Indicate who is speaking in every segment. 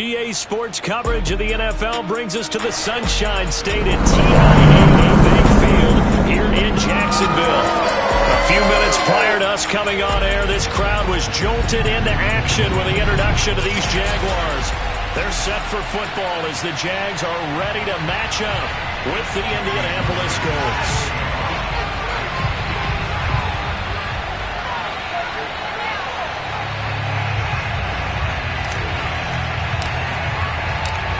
Speaker 1: EA Sports coverage of the NFL brings us to the Sunshine State at TIAA Bank Field here in Jacksonville. A few minutes prior to us coming on air, this crowd was jolted into action with the introduction of these Jaguars. They're set for football as the Jags are ready to match up with the Indianapolis Colts.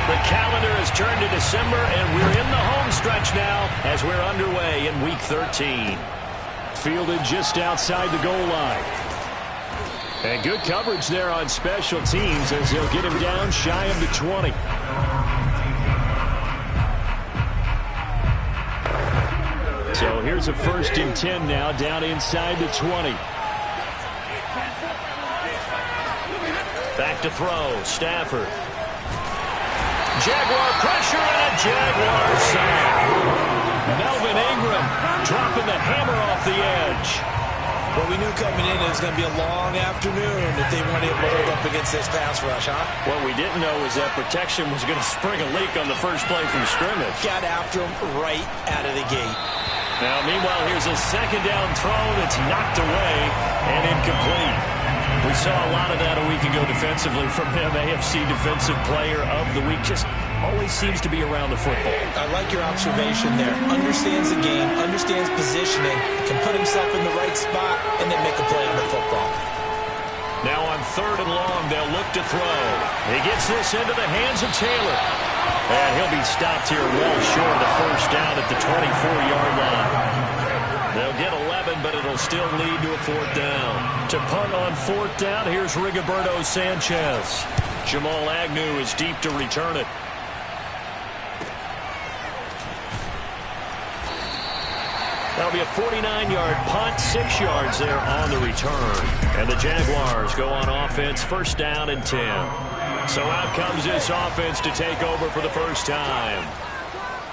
Speaker 1: The calendar has turned to December, and we're in the home stretch now as we're underway in Week 13. Fielded just outside the goal line. And good coverage there on special teams as they'll get him down shy of the 20. So here's a 1st and 10 now down inside the 20. Back to throw, Stafford. Jaguar pressure and a Jaguar sack. Melvin Ingram dropping the hammer off the edge.
Speaker 2: Well, we knew coming in it was going to be a long afternoon if they weren't able to hold up against this pass rush, huh?
Speaker 1: What we didn't know was that protection was going to spring a leak on the first play from scrimmage.
Speaker 2: Got after him right out of the gate.
Speaker 1: Now, meanwhile, here's a 2nd down throw that's knocked away and incomplete. We saw a lot of that a week ago defensively from him. AFC Defensive Player of the Week. Just always seems to be around the football.
Speaker 2: I like your observation there. Understands the game, understands positioning, can put himself in the right spot, and then make a play on the football.
Speaker 1: Now on 3rd and long, they'll look to throw. He gets this into the hands of Taylor. And he'll be stopped here well short of the 1st down at the 24-yard line. They'll get 11, but it'll still lead to a 4th down. To punt on 4th down, here's Rigoberto Sanchez. Jamal Agnew is deep to return it. That'll be a 49-yard punt, 6 yards there on the return. And the Jaguars go on offense, 1st down and 10. So out comes this offense to take over for the first time.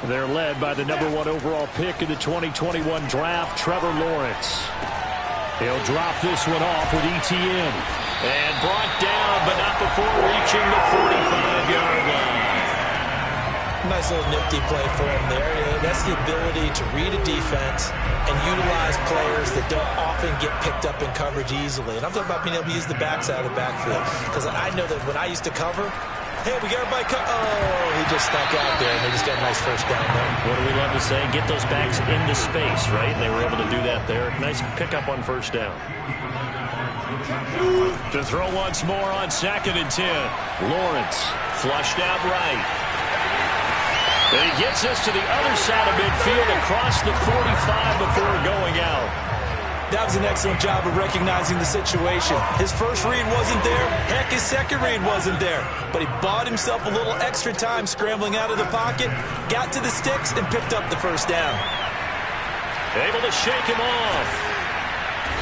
Speaker 1: They're led by the #1 overall pick in the 2021 draft, Trevor Lawrence. He'll drop this one off with ETN. And brought down, but not before reaching the 45-yard line.
Speaker 2: Nice little nifty play for him there. That's the ability to read a defense and utilize players that don't often get picked up in coverage easily. And I'm talking about being able to use the backside of the backfield. Because I know that when I used to cover, hey, we got everybody oh, he just snuck out there, and they just got a nice 1st down there.
Speaker 1: What do we love to say? Get those backs into space, right? And they were able to do that there. Nice pickup on 1st down. To throw once more on 2nd and 10. Lawrence flushed out right. And he gets us to the other side of midfield across the 45 before going out.
Speaker 2: That was an excellent job of recognizing the situation. His first read wasn't there. Heck, his second read wasn't there. But he bought himself a little extra time scrambling out of the pocket, got to the sticks, and picked up the 1st down.
Speaker 1: Able to shake him off.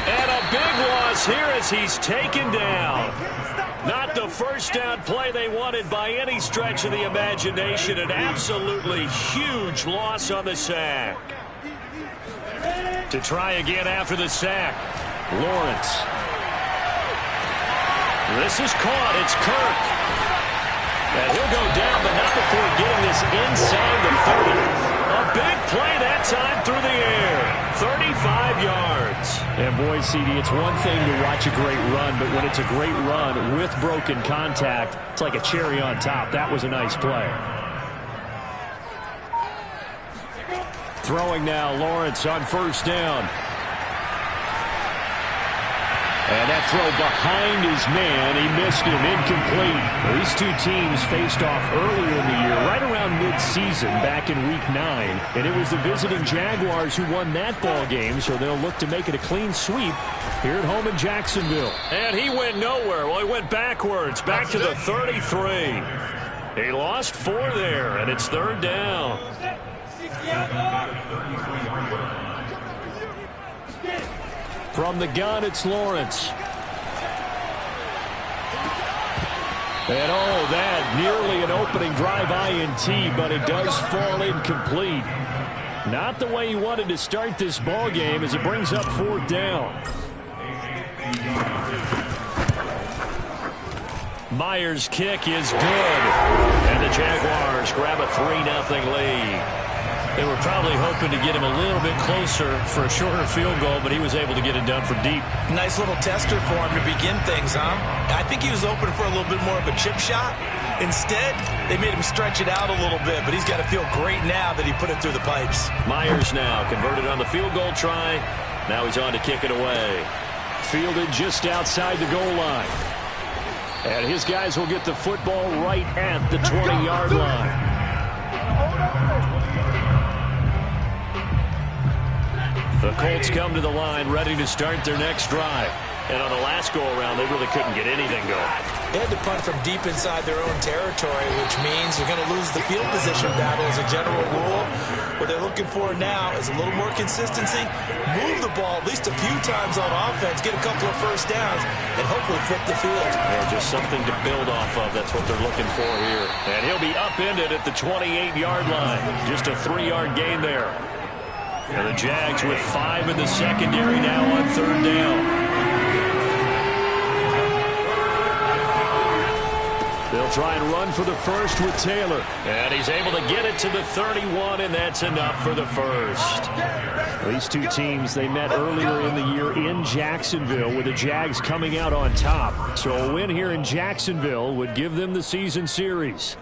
Speaker 1: And a big loss here as he's taken down. Not the 1st down play they wanted by any stretch of the imagination. An absolutely huge loss on the sack. To try again after the sack. Lawrence. This is caught. It's Kirk. And he'll go down, but not before getting this inside the 30. A big play that time through the air. 35 yards.
Speaker 3: And boy, CD, it's one thing to watch a great run, but when it's a great run with broken contact, it's like a cherry on top. That was a nice play. Throwing now, Lawrence on 1st down. And that throw behind his man, he missed him, incomplete. These two teams faced off earlier in the year, right around mid-season, back in Week 9. And it was the visiting Jaguars who won that ball game, so they'll look to make it a clean sweep here at home in Jacksonville.
Speaker 1: And he went nowhere. Well, he went backwards, back to the 33. He lost 4 there, and it's 3rd down.
Speaker 3: From the gun, it's Lawrence. And that nearly an opening drive INT, but it does fall incomplete. Not the way he wanted to start this ball game as it brings up 4th down.
Speaker 1: Myers' kick is good. And the Jaguars grab a 3-0 lead. They were probably hoping to get him a little bit closer for a shorter field goal, but he was able to get it done from deep.
Speaker 2: Nice little tester for him to begin things, huh? I think he was open for a little bit more of a chip shot. Instead, they made him stretch it out a little bit, but he's got to feel great now that he put it through the pipes.
Speaker 1: Myers now converted on the field goal try. Now he's on to kick it away.
Speaker 3: Fielded just outside the goal line. And his guys will get the football right at the 20-yard line.
Speaker 1: The Colts come to the line ready to start their next drive. And on the last go-around, they really couldn't get anything going.
Speaker 2: They had to punt from deep inside their own territory, which means they're going to lose the field position battle as a general rule. What they're looking for now is a little more consistency, move the ball at least a few times on offense, get a couple of first downs, and hopefully flip the field.
Speaker 1: Yeah, just something to build off of. That's what they're looking for here. And he'll be upended at the 28-yard line. Just a 3-yard gain there. And the Jags with 5 in the secondary now on 3rd down.
Speaker 3: They'll try and run for the first with Taylor.
Speaker 1: And he's able to get it to the 31, and that's enough for the first.
Speaker 3: These two teams, they met earlier in the year in Jacksonville with the Jags coming out on top. So a win here in Jacksonville would give them the season series.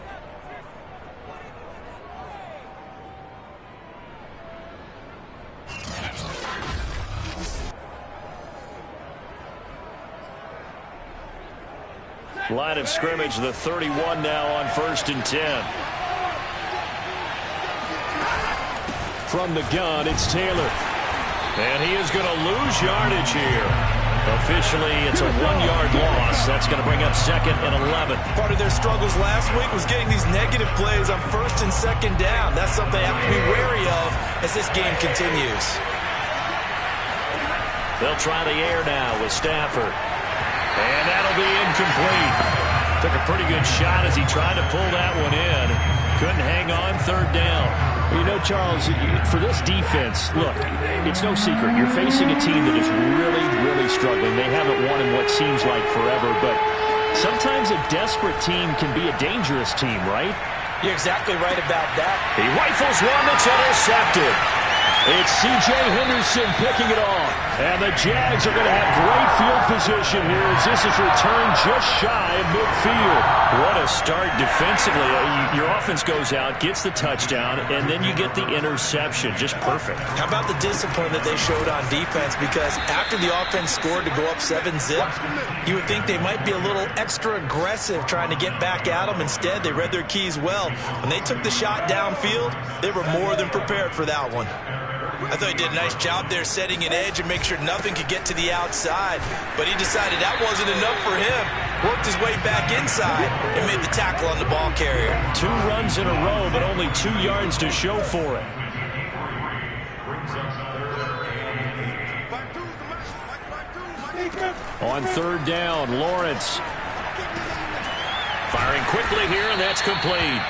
Speaker 1: Line of scrimmage, the 31 now on 1st and 10.
Speaker 3: From the gun, it's Taylor.
Speaker 1: And he is going to lose yardage here. Officially, it's a 1-yard loss. That's going to bring up 2nd and 11.
Speaker 2: Part of their struggles last week was getting these negative plays on 1st and 2nd down. That's something they have to be wary of as this game continues.
Speaker 1: They'll try the air now with Stafford. And that'll be incomplete. Took a pretty good shot as he tried to pull that one in. Couldn't hang on 3rd down.
Speaker 3: You know, Charles, for this defense, look, it's no secret. You're facing a team that is really, really struggling. They haven't won in what seems like forever, but sometimes a desperate team can be a dangerous team, right?
Speaker 2: You're exactly right about that.
Speaker 1: He rifles one that's intercepted.
Speaker 3: It's C.J. Henderson picking it off. And the Jags are going to have great field position here as this is returned just shy of midfield.
Speaker 1: What a start defensively. Your offense goes out, gets the touchdown, and then you get the interception. Just perfect.
Speaker 2: How about the discipline that they showed on defense? Because after the offense scored to go up 7-zip, you would think they might be a little extra aggressive trying to get back at them. Instead, they read their keys well. When they took the shot downfield, they were more than prepared for that one. I thought he did a nice job there setting an edge and make sure nothing could get to the outside. But he decided that wasn't enough for him. Worked his way back inside and made the tackle on the ball carrier.
Speaker 1: 2 runs in a row, but only 2 yards to show for it.
Speaker 3: On 3rd down, Lawrence.
Speaker 1: Firing quickly here, and that's complete.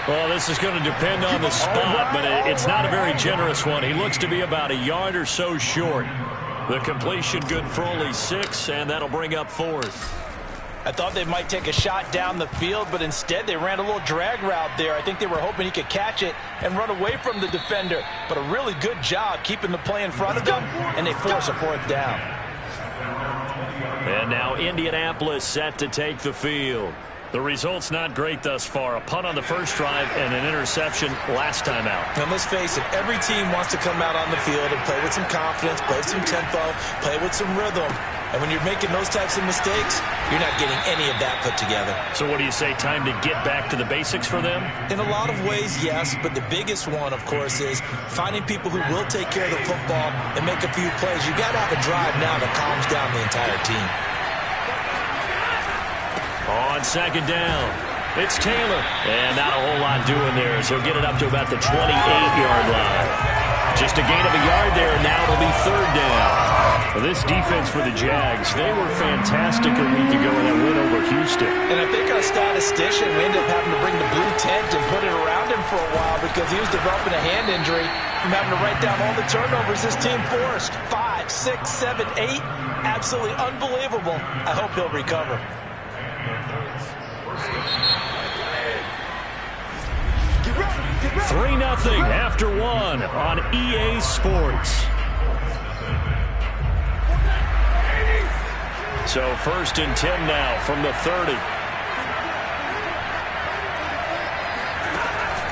Speaker 1: Well, this is going to depend on the spot, but it's not a very generous one. He looks to be about a yard or so short. The completion good for only 6, and that'll bring up 4th.
Speaker 2: I thought they might take a shot down the field, but instead they ran a little drag route there. I think they were hoping he could catch it and run away from the defender. But a really good job keeping the play in front of them, and they force a 4th down.
Speaker 1: And now Indianapolis set to take the field. The result's not great thus far. A punt on the first drive and an interception last time out.
Speaker 2: Now, let's face it, every team wants to come out on the field and play with some confidence, play with some tempo, play with some rhythm. And when you're making those types of mistakes, you're not getting any of that put together.
Speaker 1: So what do you say, time to get back to the basics for them?
Speaker 2: In a lot of ways, yes, but the biggest one, of course, is finding people who will take care of the football and make a few plays. You've got to have a drive now that calms down the entire team.
Speaker 1: On 2nd down, it's Taylor. And not a whole lot doing there as he'll get it up to about the 28-yard line. Just a gain of a yard there, and now it'll be 3rd down.
Speaker 3: Well, this defense for the Jags, they were fantastic a week ago in that win over Houston.
Speaker 2: And I think our statistician, we ended up having to bring the blue tent and put it around him for a while because he was developing a hand injury from having to write down all the turnovers this team forced. 5, 6, 7, 8. Absolutely unbelievable. I hope he'll recover.
Speaker 1: 3-0 after one on EA Sports. So 1st and 10 now from the 30.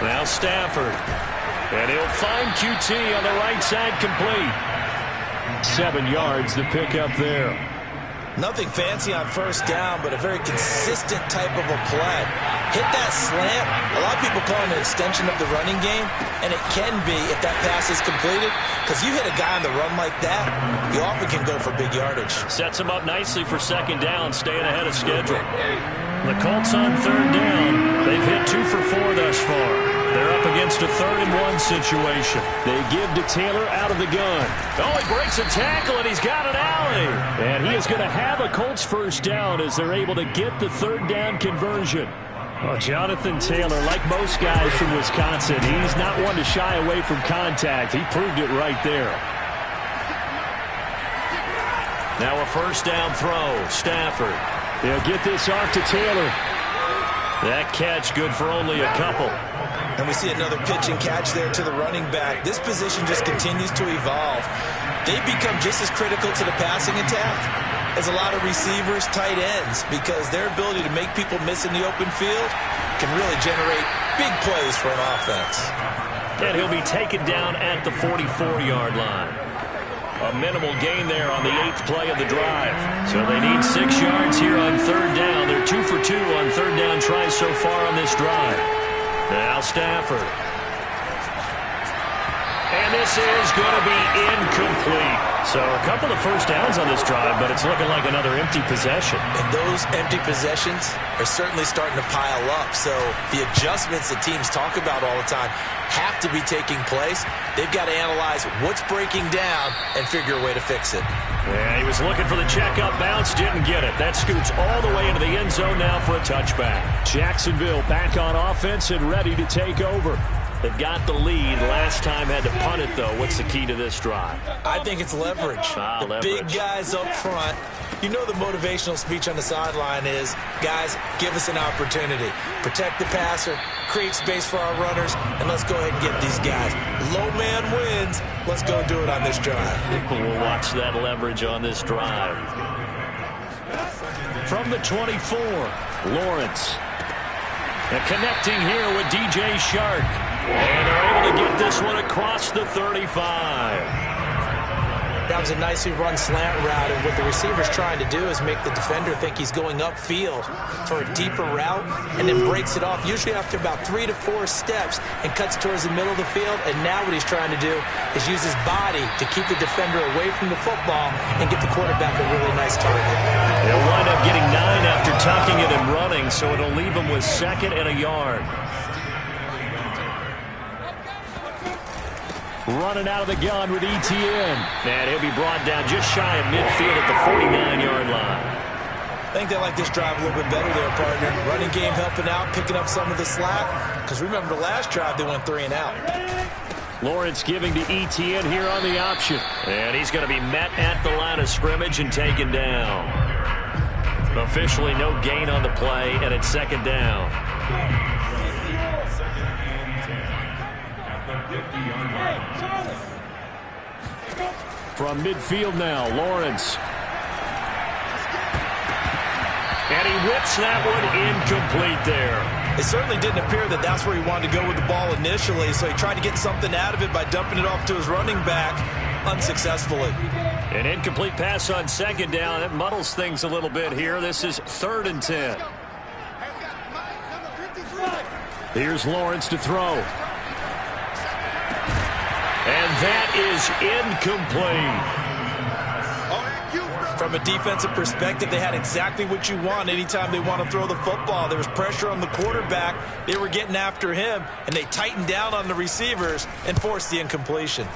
Speaker 1: Now Stafford. And he'll find QT on the right side, complete. 7 yards the pickup there.
Speaker 2: Nothing fancy on 1st down, but a very consistent type of a play. Hit that slant. A lot of people call it an extension of the running game, and it can be if that pass is completed, because you hit a guy on the run like that, you often can go for big yardage.
Speaker 1: Sets him up nicely for 2nd down, staying ahead of schedule. The Colts on 3rd down. They've hit 2 for 4 thus far. They're up against a 3rd and 1 situation. They give to Taylor out of the gun. Oh, he breaks a tackle, and he's got an alley. And he is going to have a Colts 1st down as they're able to get the 3rd down conversion. Well, Jonathan Taylor, like most guys from Wisconsin, he's not one to shy away from contact. He proved it right there. Now a 1st down throw. Stafford. They'll get this off to Taylor. That catch good for only a couple.
Speaker 2: And we see another pitch and catch there to the running back. This position just continues to evolve. They become just as critical to the passing attack as a lot of receivers, tight ends, because their ability to make people miss in the open field can really generate big plays for an offense.
Speaker 1: And he'll be taken down at the 44-yard line. A minimal gain there on the 8th play of the drive. So they need 6 yards here on 3rd down. They're 2 for 2 on 3rd down tries so far on this drive. Now Stafford. And this is going to be incomplete. So a couple of 1st downs on this drive, but it's looking like another empty possession.
Speaker 2: And those empty possessions are certainly starting to pile up. So the adjustments that teams talk about all the time have to be taking place. They've got to analyze what's breaking down and figure a way to fix it.
Speaker 1: Yeah, he was looking for the checkup bounce, didn't get it. That scoots all the way into the end zone now for a touchback. Jacksonville back on offense and ready to take over. They've got the lead. Last time had to punt it, though. What's the key to this drive?
Speaker 2: I think it's leverage.
Speaker 1: Leverage.
Speaker 2: Big guys up front. You know the motivational speech on the sideline is, guys, give us an opportunity. Protect the passer, create space for our runners, and let's go ahead and get these guys. Low man wins. Let's go do it on this drive.
Speaker 1: We'll watch that leverage on this drive. From the 24, Lawrence. And connecting here with DJ Shark. And they're able to get this one across the 35.
Speaker 2: That was a nicely run slant route, and what the receiver's trying to do is make the defender think he's going upfield for a deeper route, and then breaks it off, usually after about 3 to 4 steps, and cuts towards the middle of the field. And now what he's trying to do is use his body to keep the defender away from the football and get the quarterback a really nice target.
Speaker 1: They'll wind up getting 9 after tucking it and running, so it'll leave them with 2nd and a yard. Running out of the gun with ETN. And he'll be brought down just shy of midfield at the 49-yard line.
Speaker 2: I think they like this drive a little bit better there, partner. Running game helping out, picking up some of the slack. Because remember, the last drive they went 3 and out.
Speaker 1: Lawrence giving to ETN here on the option. And he's going to be met at the line of scrimmage and taken down. Officially no gain on the play, and it's 2nd down. From midfield now, Lawrence. And he whips that one incomplete there.
Speaker 2: It certainly didn't appear that that's where he wanted to go with the ball initially, so he tried to get something out of it by dumping it off to his running back unsuccessfully.
Speaker 1: An incomplete pass on 2nd down. That muddles things a little bit here. This is 3rd and 10. Here's Lawrence to throw. And that is incomplete.
Speaker 2: From a defensive perspective, they had exactly what you want anytime they want to throw the football. There was pressure on the quarterback. They were getting after him, and they tightened down on the receivers and forced the incompletion.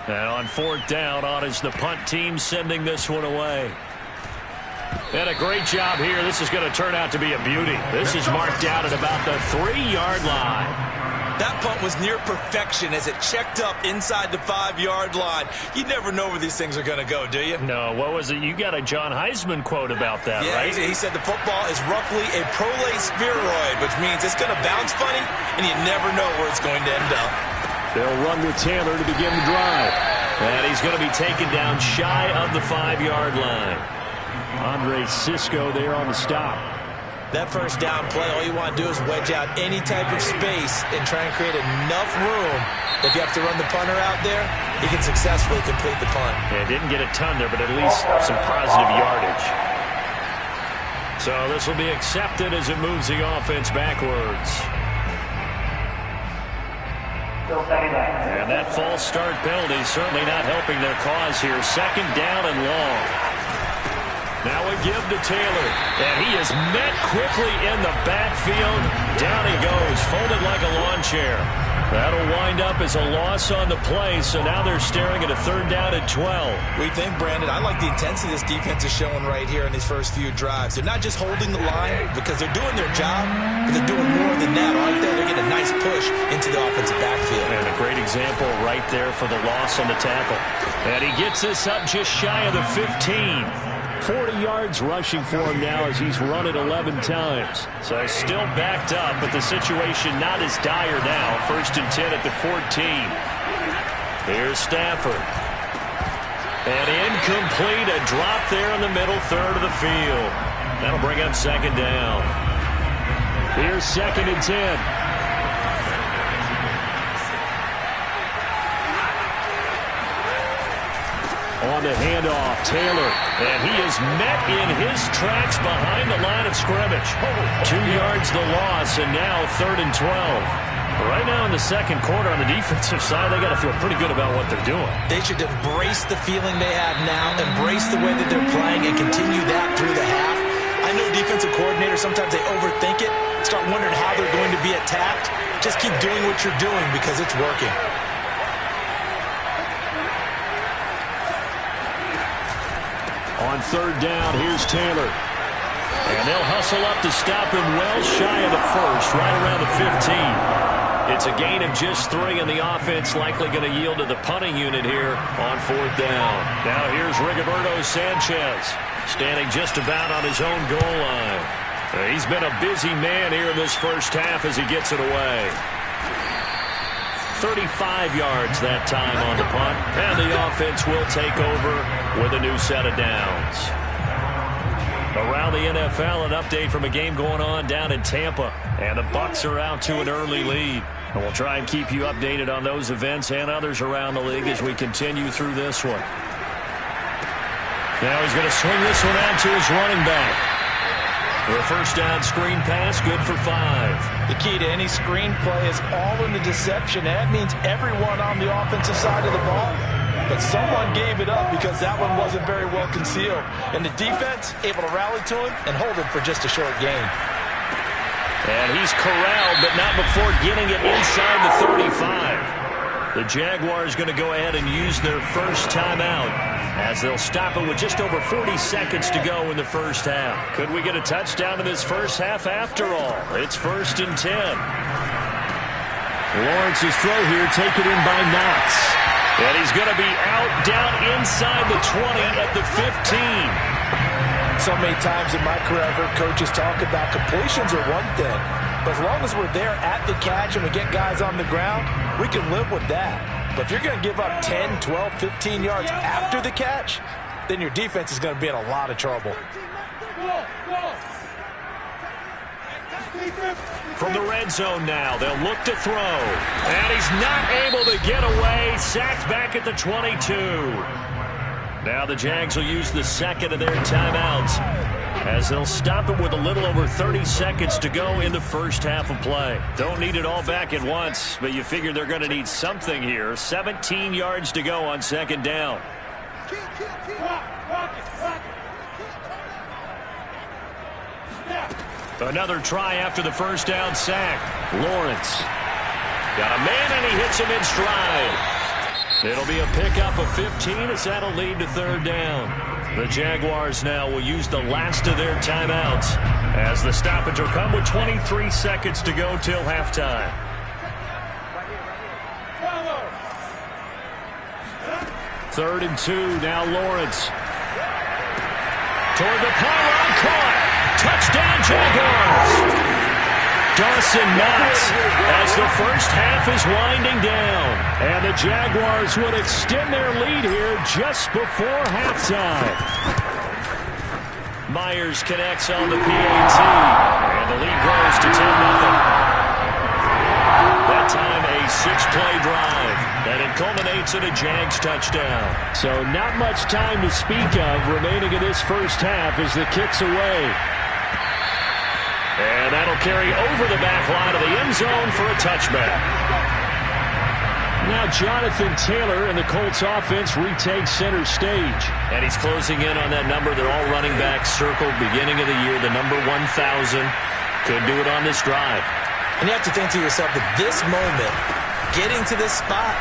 Speaker 1: And on 4th down, on is the punt team sending this one away. And a great job here. This is going to turn out to be a beauty. This is marked out at about the 3-yard line.
Speaker 2: That punt was near perfection as it checked up inside the 5-yard line. You never know where these things are going to go, do you?
Speaker 1: No, what was it? You got a John Heisman quote about that,
Speaker 2: yeah,
Speaker 1: right?
Speaker 2: He said the football is roughly a prolate spheroid, which means it's going to bounce funny, and you never know where it's going to end up.
Speaker 3: They'll run with Taylor to begin the drive.
Speaker 1: And he's going to be taken down shy of the 5-yard line.
Speaker 3: Andre Cisco there on the stop.
Speaker 2: That first down play, all you want to do is wedge out any type of space and try and create enough room. If you have to run the punter out there, he can successfully complete the punt.
Speaker 1: Yeah, didn't get a ton there, but at least some positive yardage. So this will be accepted as it moves the offense backwards. And that false start penalty certainly not helping their cause here. Second down and long. Now we give to Taylor, and he is met quickly in the backfield. Down he goes, folded like a lawn chair. That'll wind up as a loss on the play, so now they're staring at a third down and 12.
Speaker 2: We think, Brandon, I like the intensity this defense is showing right here in these first few drives. They're not just holding the line because they're doing their job, but they're doing more than that, aren't they? They're getting a nice push into the offensive backfield.
Speaker 1: And a great example right there for the loss on the tackle. And he gets this up just shy of the 15.
Speaker 3: 40 yards rushing for him now as he's run it 11 times.
Speaker 1: So still backed up, but the situation not as dire now. First and 10 at the 14. Here's Stafford. And incomplete, a drop there in the middle third of the field. That'll bring up second down.
Speaker 3: Here's second and 10. On the handoff, Taylor, and he is met in his tracks behind the line of scrimmage.
Speaker 1: 2 yards the loss, and now third and 12. Right now in the second quarter on the defensive side, they got to feel pretty good about what they're doing.
Speaker 2: They should embrace the feeling they have now, embrace the way that they're playing, and continue that through the half. I know defensive coordinators, sometimes they overthink it, start wondering how they're going to be attacked. Just keep doing what you're doing because it's working.
Speaker 3: On third down, here's Taylor.
Speaker 1: And they'll hustle up to stop him well shy of the first, right around the 15. It's a gain of just 3, and the offense likely going to yield to the punting unit here on fourth down. Now here's Rigoberto Sanchez, standing just about on his own goal line. He's been a busy man here in this first half as he gets it away. 35 yards that time on the punt, and the offense will take over with a new set of downs. Around the NFL, an update from a game going on down in Tampa, and the Bucs are out to an early lead. And we'll try and keep you updated on those events and others around the league as we continue through this one. Now he's going to swing this one out to his running back. The first down screen pass, good for 5.
Speaker 2: The key to any screen play is all in the deception. That means everyone on the offensive side of the ball. But someone gave it up because that one wasn't very well concealed. And the defense able to rally to him and hold him for just a short gain.
Speaker 1: And he's corralled, but not before getting it inside the 35. The Jaguars going to go ahead and use their first timeout as they'll stop it with just over 40 seconds to go in the first half. Could we get a touchdown in this first half after all? It's first and 10.
Speaker 3: Lawrence's throw here taken in by Knox.
Speaker 1: And he's going to be out down inside the 20 at the 15.
Speaker 2: So many times in my career, I've heard coaches talk about completions are one thing. But as long as we're there at the catch and we get guys on the ground, we can live with that. But if you're going to give up 10, 12, 15 yards after the catch, then your defense is going to be in a lot of trouble.
Speaker 1: From the red zone now, they'll look to throw. And he's not able to get away. Sacked back at the 22. Now the Jags will use the second of their timeouts as they'll stop it with a little over 30 seconds to go in the first half of play. Don't need it all back at once, but you figure they're going to need something here. 17 yards to go on second down. Another try after the first down sack. Lawrence got a man, and he hits him in stride. It'll be a pickup of 15 as that'll lead to third down. The Jaguars now will use the last of their timeouts as the stoppage will come with 23 seconds to go till halftime.
Speaker 3: 3rd and 2. Now Lawrence. Toward the pylon, caught. Touchdown, Jaguars. Dawson Knox as the first half is winding down. And the Jaguars would extend their lead here just before halftime.
Speaker 1: Myers connects on the PAT. And the lead grows to 10-0. That time a 6-play drive. And it culminates in a Jags touchdown.
Speaker 3: So not much time to speak of remaining in this first half as the kick's away.
Speaker 1: And that'll carry over the back line of the end zone for a touchback.
Speaker 3: Now Jonathan Taylor and the Colts offense retakes center stage.
Speaker 1: And he's closing in on that number that all running backs circled beginning of the year, the number 1,000. Could do it on this drive.
Speaker 2: And you have to think to yourself that this moment, getting to this spot,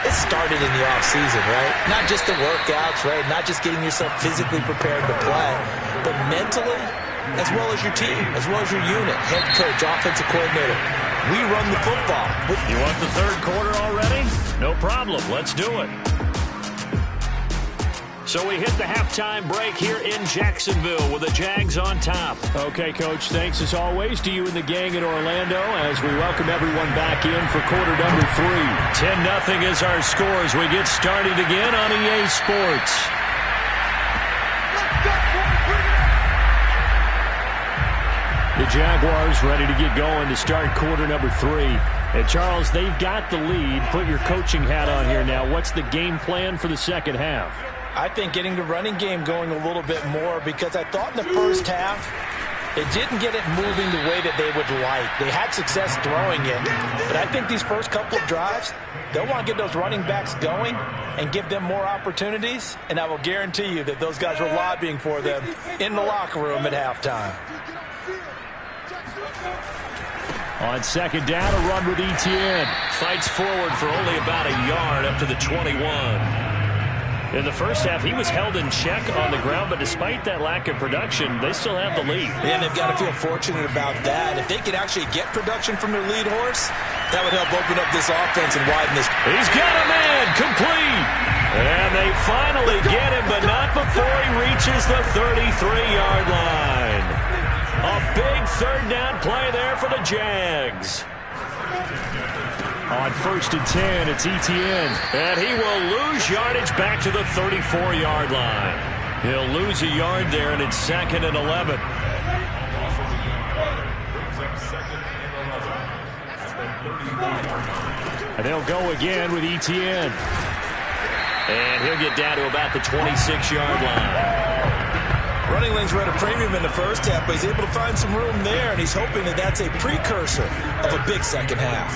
Speaker 2: it started in the offseason, right? Not just the workouts, right? Not just getting yourself physically prepared to play, but mentally, as well as your team, as well as your unit, head coach, offensive coordinator. We run the football.
Speaker 1: You want the third quarter already? No problem. Let's do it. So we hit the halftime break here in Jacksonville with the Jags on top.
Speaker 3: Okay, Coach, thanks as always to you and the gang in Orlando as we welcome everyone back in for quarter number 3.
Speaker 1: 10-0 is our score as we get started again on EA Sports.
Speaker 3: The Jaguars ready to get going to start quarter number 3. And, Charles, they've got the lead. Put your coaching hat on here now. What's the game plan for the second half?
Speaker 2: I think getting the running game going a little bit more because I thought in the first half they didn't get it moving the way that they would like. They had success throwing it, but I think these first couple of drives, they'll want to get those running backs going and give them more opportunities, and I will guarantee you that those guys were lobbying for them in the locker room at halftime.
Speaker 3: On second down, a run with Etienne.
Speaker 1: Fights forward for only about a yard up to the 21. In the first half, he was held in check on the ground, but despite that lack of production, they still have the lead.
Speaker 2: Yeah, they've got to feel fortunate about that. If they could actually get production from their lead horse, that would help open up this offense and widen this.
Speaker 1: He's got a man, complete. And they finally get him, but not before he reaches the 33-yard line. A big third down play there for the Jags.
Speaker 3: On 1st and 10, it's Etienne.
Speaker 1: And he will lose yardage back to the 34-yard line. He'll lose a yard there, and it's 2nd and 11.
Speaker 3: And they'll go again with Etienne.
Speaker 1: And he'll get down to about the 26-yard line.
Speaker 2: Running lanes were at a premium in the first half, but he's able to find some room there, and he's hoping that that's a precursor of a big second half.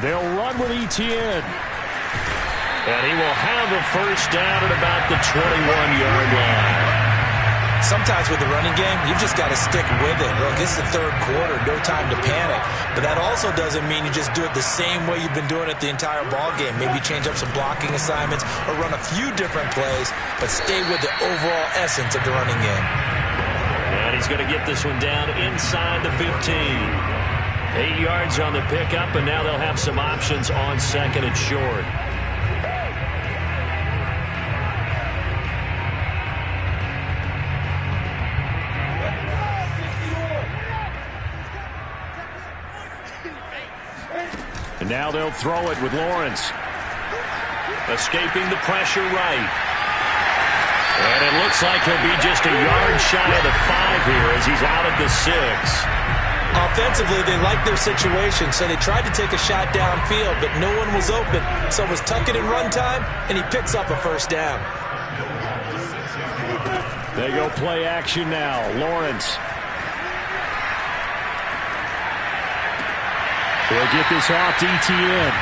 Speaker 3: They'll run with Etienne.
Speaker 1: And he will have a first down at about the 21-yard line.
Speaker 2: Sometimes with the running game, you've just got to stick with it. Look, it's the third quarter, no time to panic. But that also doesn't mean you just do it the same way you've been doing it the entire ball game. Maybe change up some blocking assignments or run a few different plays, but stay with the overall essence of the running game.
Speaker 1: And he's going to get this one down inside the 15. 8 yards on the pickup, and now they'll have some options on second and short.
Speaker 3: And now they'll throw it with Lawrence.
Speaker 1: Escaping the pressure right. And it looks like he'll be just a yard shy of the 5 here as he's out at the 6.
Speaker 2: Offensively, they liked their situation, so they tried to take a shot downfield, but no one was open. So it was tuck it in run time, and he picks up a first down.
Speaker 3: They go play action now. Lawrence. He'll get this off to Etienne.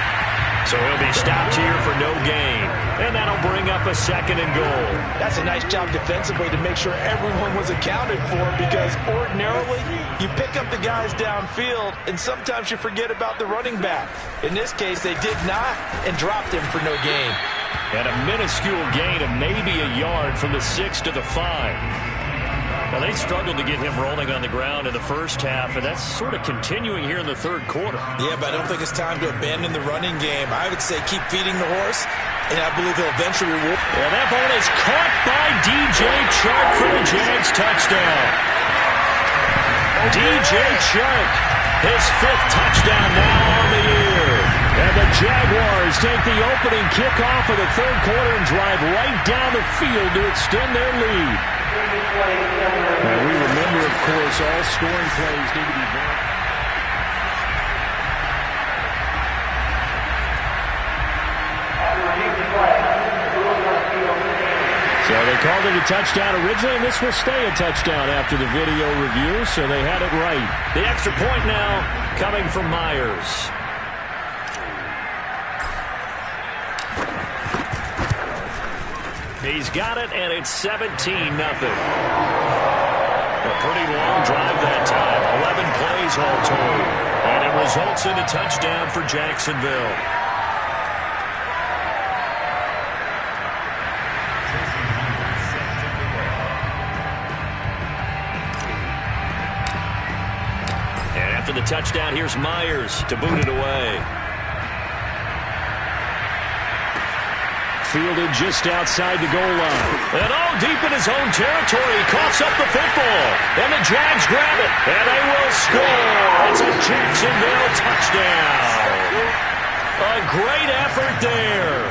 Speaker 1: So he'll be stopped here for no gain. And that'll bring up a 2nd and goal.
Speaker 2: That's a nice job defensively to make sure everyone was accounted for, because ordinarily you pick up the guys downfield and sometimes you forget about the running back. In this case, they did not and dropped him for no gain.
Speaker 1: And a minuscule gain of maybe a yard from the 6 to the 5. Now, they struggled to get him rolling on the ground in the first half, and that's sort of continuing here in the third quarter.
Speaker 2: Yeah, but I don't think it's time to abandon the running game. I would say keep feeding the horse, and I believe he'll eventually reward.
Speaker 1: And that ball is caught by DJ Chark for the Jags touchdown. DJ Chark, his 5th touchdown now on the year. And the Jaguars take the opening kickoff of the third quarter and drive right down the field to extend their lead. And we remember, of course, all scoring plays need to be verified. So they called it a touchdown originally, and this will stay a touchdown after the video review, so they had it right. The extra point now coming from Myers. He's got it, and it's 17-0. A pretty long drive that time. 11 plays all told. And it results in a touchdown for Jacksonville. And after the touchdown, here's Myers to boot it away. Fielded just outside the goal line. And all deep in his own territory. He coughs up the football. And the Jags grab it. And they will score. It's a Jacksonville touchdown. A great effort there.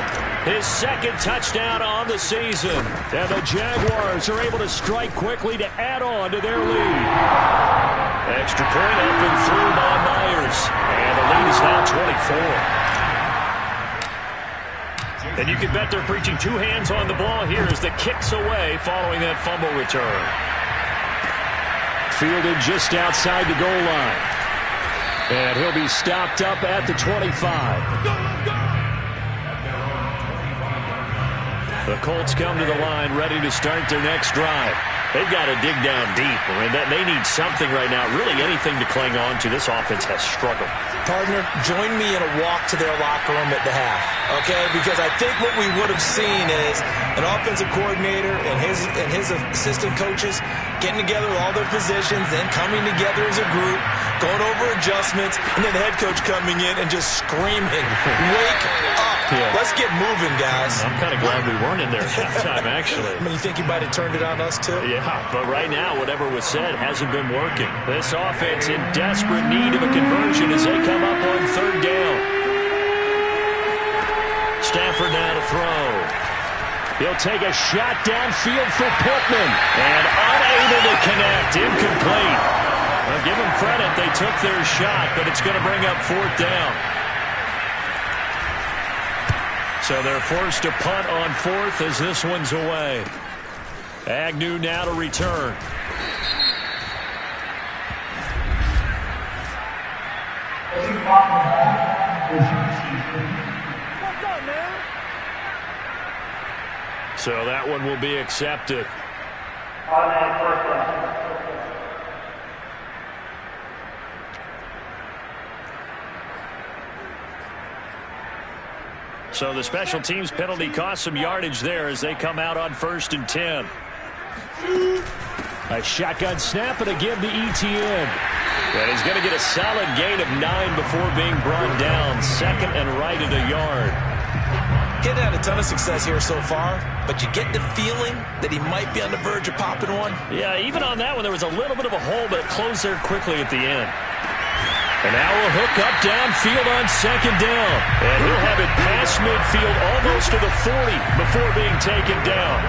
Speaker 1: His 2nd touchdown on the season. And the Jaguars are able to strike quickly to add on to their lead. Extra point up and through by Myers. And the lead is now 24. And you can bet they're preaching 2 hands on the ball here as the kick's away following that fumble return. Fielded just outside the goal line. And he'll be stopped up at the 25. The Colts come to the line ready to start their next drive. They've got to dig down deep. I mean, they need something right now, really anything to cling on to. This offense has struggled.
Speaker 2: Partner, join me in a walk to their locker room at the half, okay? Because I think what we would have seen is an offensive coordinator and his assistant coaches getting together with all their positions, then coming together as a group, going over adjustments, and then the head coach coming in and just screaming, "Wake up! Yeah. Let's get moving, guys."
Speaker 1: I'm kind of glad we weren't in there at halftime, actually.
Speaker 2: I mean, you think you might have turned it on us, too?
Speaker 1: Yeah, but right now, whatever was said hasn't been working. This offense in desperate need of a conversion as they come up on 3rd down. Stafford now to throw. He'll take a shot downfield for Pittman. And unable to connect. Incomplete. Well, give them credit. They took their shot, but it's going to bring up 4th down. So they're forced to punt on 4th as this one's away. Agnew now to return. So that one will be accepted. So the special teams penalty cost some yardage there as they come out on 1st and 10. A shotgun snap and again to Etienne. And he's going to get a solid gain of 9 before being brought down. 2nd and right at a yard.
Speaker 2: He's had a ton of success here so far, but you get the feeling that he might be on the verge of popping one.
Speaker 1: Yeah, even on that one, there was a little bit of a hole, but it closed there quickly at the end. And now we'll hook up downfield on 2nd down. And he'll have it past midfield almost to the 40 before being taken down.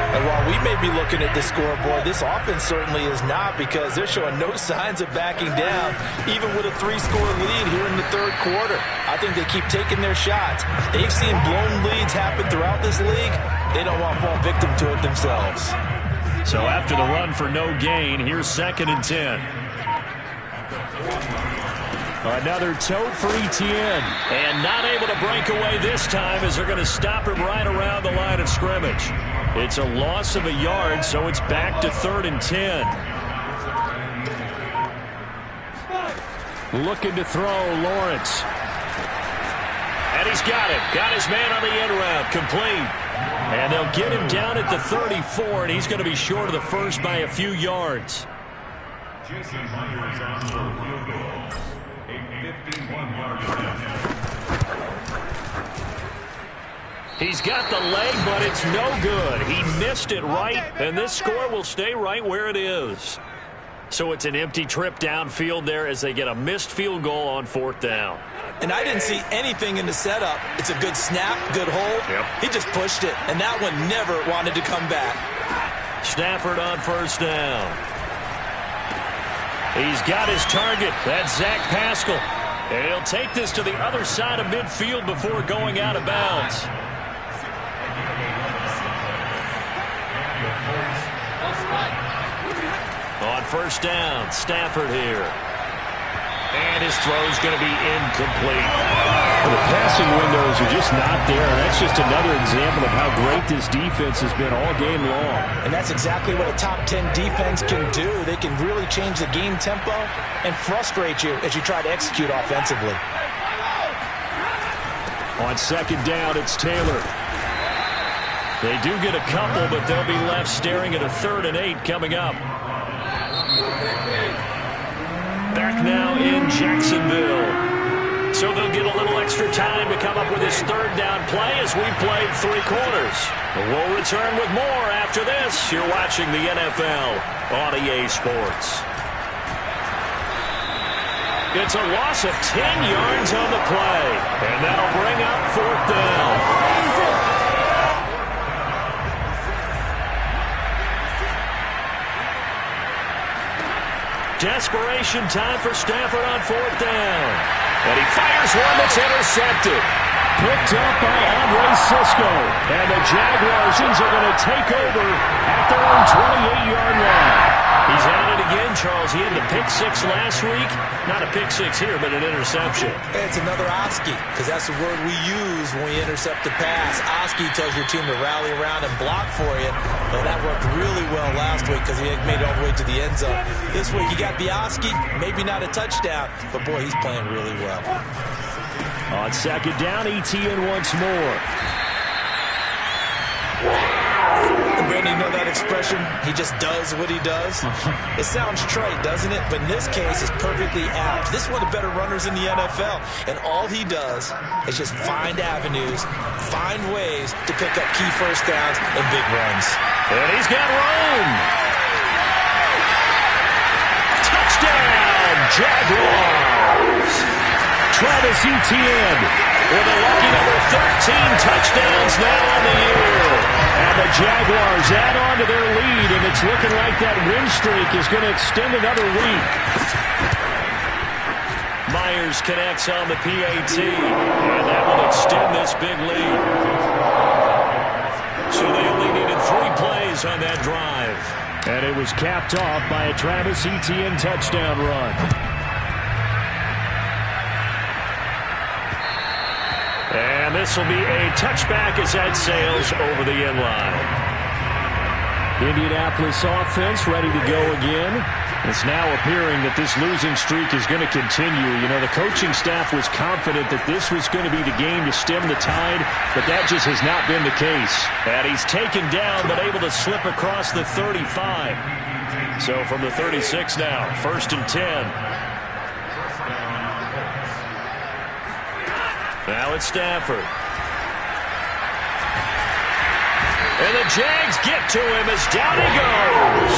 Speaker 2: And while we may be looking at the scoreboard, this offense certainly is not, because they're showing no signs of backing down, even with a 3-score lead here in the 3rd quarter. I think they keep taking their shots. They've seen blown leads happen throughout this league. They don't want to fall victim to it themselves.
Speaker 1: So after the run for no gain, here's 2nd and 10. Another tote for Etienne. And not able to break away this time as they're going to stop him right around the line of scrimmage. It's a loss of a yard, so it's back to 3rd and 10. Looking to throw, Lawrence. And And he's got him. Got his man on the end route. Complete. And they'll get him down at the 34, and he's going to be short of the first by a few yards.
Speaker 4: Jason Myers on for a field goal. A 51-yard touchdown.
Speaker 1: He's got the leg, but it's no good. He missed it right, and this score will stay right where it is. So it's an empty trip downfield there as they get a missed field goal on 4th down.
Speaker 2: And I didn't see anything in the setup. It's a good snap, good hold.
Speaker 1: Yep.
Speaker 2: He just pushed it, and that one never wanted to come back.
Speaker 1: Stafford on 1st down. He's got his target. That's Zach Pascal. And he'll take this to the other side of midfield before going out of bounds. On 1st down, Stafford here. And his throw's going to be incomplete.
Speaker 3: Well, the passing windows are just not there. That's just another example of how great this defense has been all game long.
Speaker 2: And that's exactly what a top 10 defense can do. They can really change the game tempo and frustrate you as you try to execute offensively.
Speaker 3: On 2nd down, it's Taylor.
Speaker 1: They do get a couple, but they'll be left staring at a 3rd and 8 coming up. Back now in Jacksonville. So they'll get a little extra time to come up with his 3rd down play as we played 3 quarters. We'll return with more after this. You're watching the NFL on EA Sports. It's a loss of 10 yards on the play. And that'll bring up 4th down. Desperation time for Stafford on 4th down. And he fires one that's intercepted.
Speaker 3: Picked up by Andre Sisco. And the Jaguars are going to take over at their own 28-yard line.
Speaker 1: He's at it again, Charles. He had the pick 6 last week. Not a pick 6 here, but an interception.
Speaker 2: It's another Oski, because that's the word we use when we intercept a pass. Oski tells your team to rally around and block for you. Well, that worked really well last week because he made it all the way to the end zone. This week you got the Oski, maybe not a touchdown, but boy, he's playing really well.
Speaker 3: On 2nd down, ETN once more.
Speaker 2: Brandon, you know that expression? He just does what he does. It sounds trite, doesn't it? But in this case, it's perfectly apt. This is one of the better runners in the NFL. And all he does is just find avenues, find ways to pick up key 1st downs and big runs.
Speaker 1: And he's got room. Touchdown, Jaguars.
Speaker 3: Travis Etienne
Speaker 1: with a lucky number 13 touchdowns now on the year.
Speaker 3: And the Jaguars add on to their lead, and it's looking like that win streak is going to extend another week.
Speaker 1: Myers connects on the PAT, and that will extend this big lead. So they only needed 3 plays on that drive.
Speaker 3: And it was capped off by a Travis Etienne touchdown run.
Speaker 1: And this will be a touchback as that sails over the end line.
Speaker 3: Indianapolis offense ready to go again. It's now appearing that this losing streak is going to continue. You know, the coaching staff was confident that this was going to be the game to stem the tide, but that just has not been the case.
Speaker 1: And he's taken down, but able to slip across the 35. So from the 36 now, 1st and 10. Now it's Stafford. And the Jags get to him as down he goes.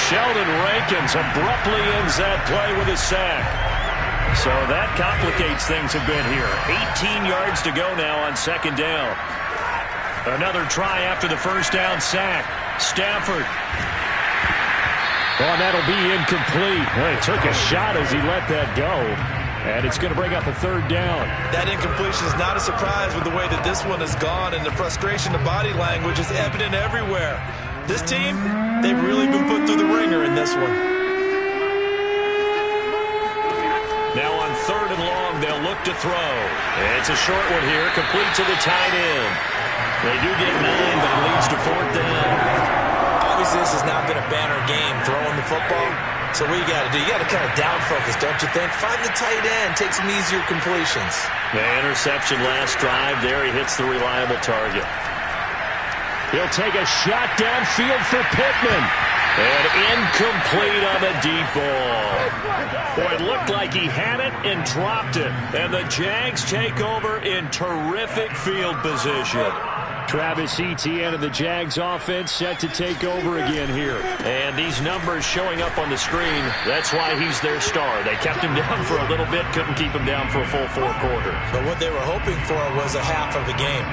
Speaker 1: Sheldon Rankins abruptly ends that play with a sack. So that complicates things a bit here. 18 yards to go now on 2nd down. Another try after the 1st down sack. Stafford.
Speaker 3: Well, that'll be incomplete. Well, he took a shot as he let that go. And it's going to bring up a 3rd down.
Speaker 2: That incompletion is not a surprise with the way that this one has gone, and the frustration of body language is evident everywhere. This team, they've really been put through the ringer in this one.
Speaker 1: Now on 3rd and long, they'll look to throw. It's a short one here, complete to the tight end. They do get 9, but it leads to 4th down.
Speaker 2: Obviously, this has not been a banner game throwing the football. So what you got to do, you got to kind of down focus, don't you think? Find the tight end, take some easier completions.
Speaker 1: The interception last drive there. He hits the reliable target.
Speaker 3: He'll take a shot downfield for Pittman.
Speaker 1: And incomplete on the deep ball. Boy, it looked like he had it and dropped it. And the Jags take over in terrific field position.
Speaker 3: Travis Etienne and the Jags offense set to take over again here.
Speaker 1: And these numbers showing up on the screen, that's why he's their star. They kept him down for a little bit, couldn't keep him down for a full 4 quarters.
Speaker 2: But what they were hoping for was a half of the game.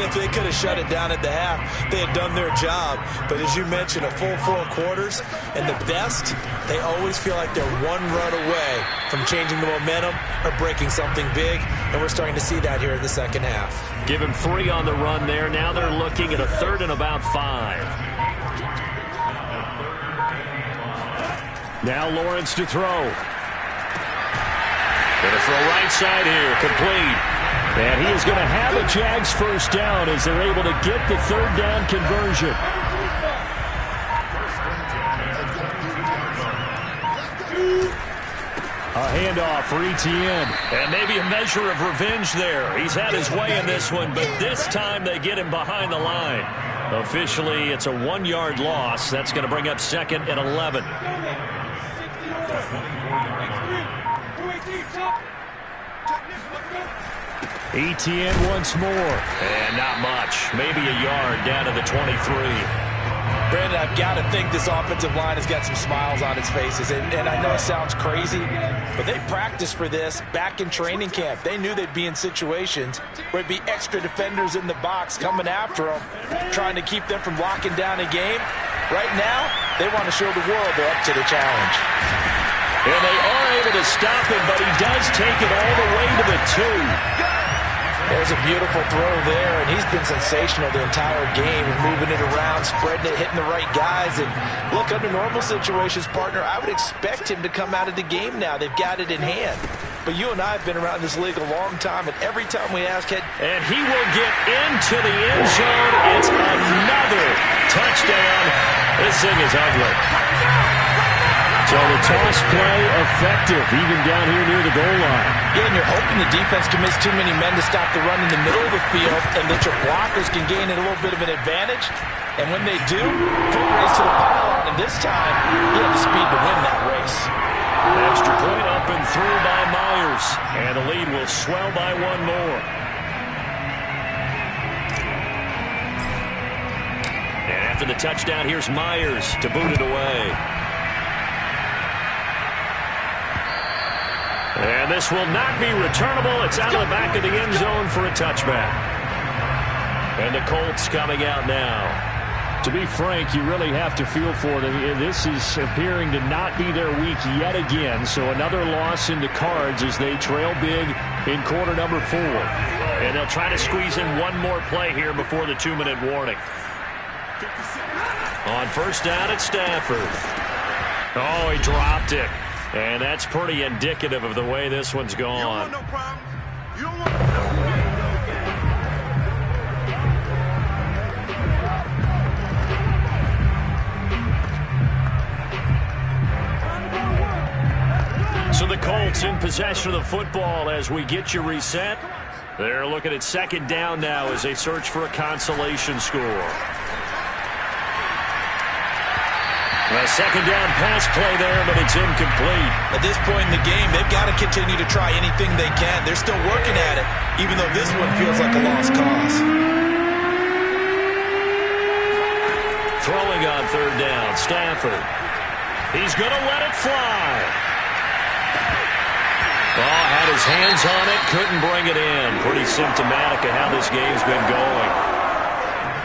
Speaker 2: If they could have shut it down at the half, they had done their job. But as you mentioned, a full 4 quarters, and the best, they always feel like they're one run away from changing the momentum or breaking something big, and we're starting to see that here in the second half.
Speaker 1: Give him 3 on the run there. Now they're looking at a 3rd and about 5.
Speaker 3: Now Lawrence to throw.
Speaker 1: Gonna throw right side here, complete.
Speaker 3: And he is going to have a Jags first down as they're able to get the 3rd down conversion. A handoff for Etienne.
Speaker 1: And maybe a measure of revenge there. He's had his way in this one, but this time they get him behind the line. Officially, it's a 1-yard loss. That's going to bring up 2nd and 11.
Speaker 3: Etienne once more.
Speaker 1: And not much. Maybe a yard down to the 23.
Speaker 2: Brandon, I've got to think this offensive line has got some smiles on its faces. And I know it sounds crazy, but they practiced for this back in training camp. They knew they'd be in situations where it'd be extra defenders in the box coming after them, trying to keep them from locking down a game. Right now, they want to show the world they're up to the challenge.
Speaker 1: And they are able to stop him, but he does take it all the way to the 2.
Speaker 2: There's a beautiful throw there, and he's been sensational the entire game, moving it around, spreading it, hitting the right guys. And look, under normal situations, partner, I would expect him to come out of the game now. They've got it in hand. But you and I have been around this league a long time, and every time we ask him,
Speaker 1: and he will get into the end zone. It's another touchdown. This thing is ugly.
Speaker 3: So the toss play effective, even down here near the goal line.
Speaker 2: Yeah, and you're hoping the defense can miss too many men to stop the run in the middle of the field, and that your blockers can gain a little bit of an advantage. And when they do, foot race to the pylon, and this time, he had the speed to win that race.
Speaker 1: Extra point up and through by Myers, and the lead will swell by 1 more. And after the touchdown, here's Myers to boot it away. And this will not be returnable. It's out of the back of the end zone for a touchback. And the Colts coming out now.
Speaker 3: To be frank, you really have to feel for them. This is appearing to not be their week yet again. So another loss in the cards as they trail big in quarter number 4.
Speaker 1: And they'll try to squeeze in one more play here before the 2-minute warning. On first down at Stafford. Oh, he dropped it. And that's pretty indicative of the way this one's gone. So the Colts in possession of the football as we get you reset. They're looking at 2nd down now as they search for a consolation score. A 2nd down pass play there, but it's incomplete.
Speaker 2: At this point in the game, they've got to continue to try anything they can. They're still working at it, even though this one feels like a lost cause.
Speaker 1: Throwing on 3rd down, Stafford. He's going to let it fly. Oh, had his hands on it, couldn't bring it in. Pretty symptomatic of how this game's been going.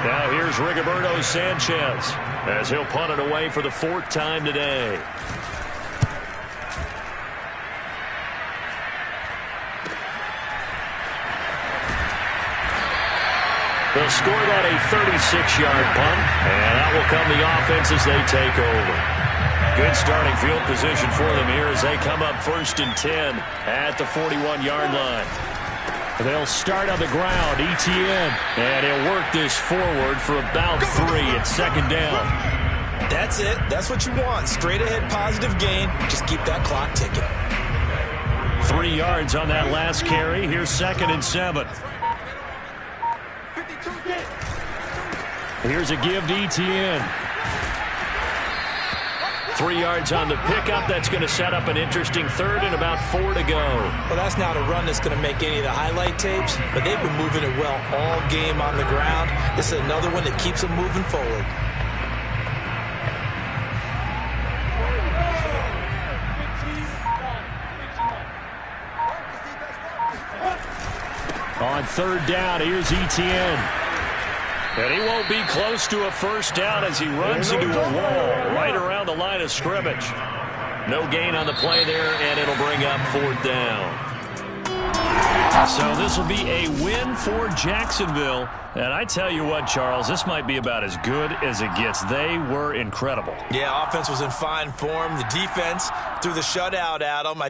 Speaker 1: Now here's Rigoberto Sanchez as he'll punt it away for the 4th time today. They'll score that a 36-yard punt, and that will come the offense as they take over. Good starting field position for them here as they come up 1st and 10 at the 41-yard line.
Speaker 3: They'll start on the ground, Etienne.
Speaker 1: And he'll work this forward for about 3 at 2nd down.
Speaker 2: That's it. That's what you want. Straight ahead positive gain. Just keep that clock ticking.
Speaker 1: 3 yards on that last carry. Here's 2nd and 7. Here's a give to Etienne. 3 yards on the pickup. That's going to set up an interesting 3rd and about 4 to go.
Speaker 2: Well, that's not a run that's going to make any of the highlight tapes, but they've been moving it well all game on the ground. This is another one that keeps them moving forward.
Speaker 1: On 3rd down, here's Etienne. And he won't be close to a first down as he runs into a wall right around the line of scrimmage. No gain on the play there, and it'll bring up 4th down. So this will be a win for Jacksonville. And I tell you what, Charles, this might be about as good as it gets. They were incredible.
Speaker 2: Yeah, offense was in fine form. The defense threw the shutout at them.